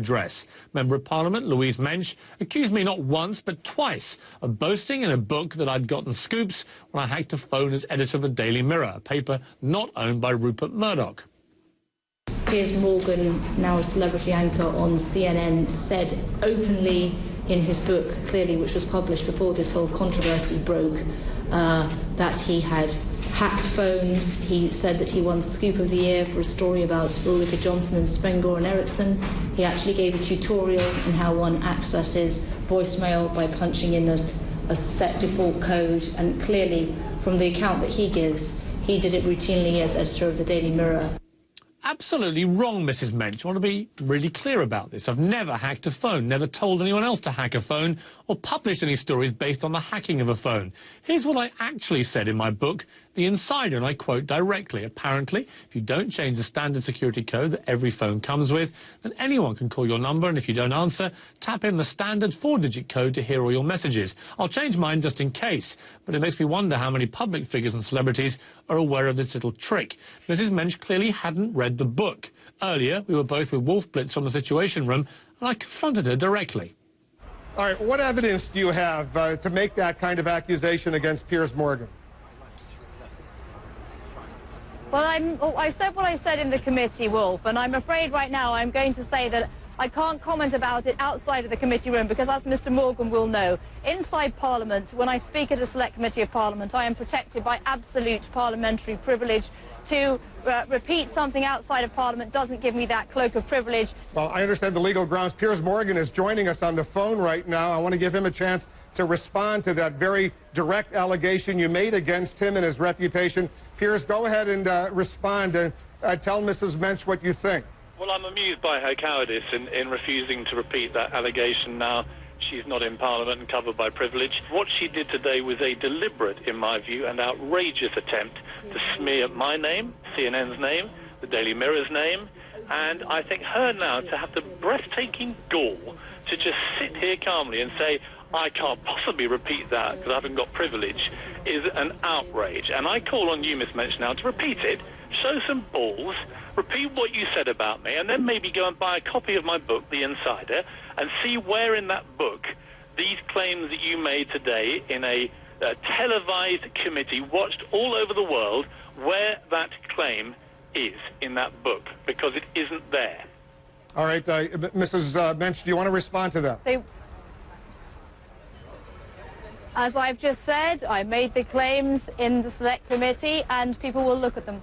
address. Member of Parliament Louise Mensch accused me not once but twice of boasting in a book that I'd gotten scoops when I hacked a phone as editor of the Daily Mirror, a paper not owned by Rupert Murdoch. Piers Morgan, now a celebrity anchor on CNN, said openly in his book, clearly, which was published before this whole controversy broke, that he had hacked phones. He said that he won Scoop of the Year for a story about Ulrika Johnson and Spengor and Eriksson. He actually gave a tutorial on how one accesses voicemail by punching in a set default code, and clearly, from the account that he gives, he did it routinely as editor of the Daily Mirror. Absolutely wrong, Mrs. Mensch. I want to be really clear about this. I've never hacked a phone, never told anyone else to hack a phone, or published any stories based on the hacking of a phone. Here's what I actually said in my book, The Insider, and I quote directly. Apparently, if you don't change the standard security code that every phone comes with, then anyone can call your number, and if you don't answer, tap in the standard 4-digit code to hear all your messages. I'll change mine just in case, but it makes me wonder how many public figures and celebrities are aware of this little trick. Mrs. Mensch clearly hadn't read the book. Earlier, we were both with Wolf Blitz from the Situation Room, and I confronted her directly. All right, what evidence do you have to make that kind of accusation against Piers Morgan? Well, I said what I said in the committee, Wolf, and I'm afraid right now I'm going to say that I can't comment about it outside of the committee room because, as Mr. Morgan will know, inside Parliament, when I speak at a select committee of Parliament, I am protected by absolute parliamentary privilege. To repeat something outside of Parliament doesn't give me that cloak of privilege. Well, I understand the legal grounds. Piers Morgan is joining us on the phone right now. I want to give him a chance to respond to that very direct allegation you made against him and his reputation. Piers, go ahead and respond and tell Mrs. Mensch what you think. Well, I'm amused by her cowardice in refusing to repeat that allegation now. She's not in Parliament and covered by privilege. What she did today was a deliberate, in my view, and outrageous attempt to smear my name, CNN's name, the Daily Mirror's name, and I think her now to have the breathtaking gall to just sit here calmly and say, I can't possibly repeat that because I haven't got privilege, is an outrage. And I call on you, Miss Mensch, now to repeat it, show some balls, repeat what you said about me, and then maybe go and buy a copy of my book, The Insider, and see where in that book these claims that you made today in a televised committee watched all over the world, where that claim is in that book, because it isn't there. All right, Mrs. Mensch, do you want to respond to that? As I've just said, I made the claims in the select committee and people will look at them.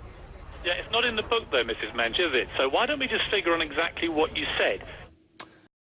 Yeah, it's not in the book though, Mrs. Mensch, is it? So why don't we just figure on exactly what you said?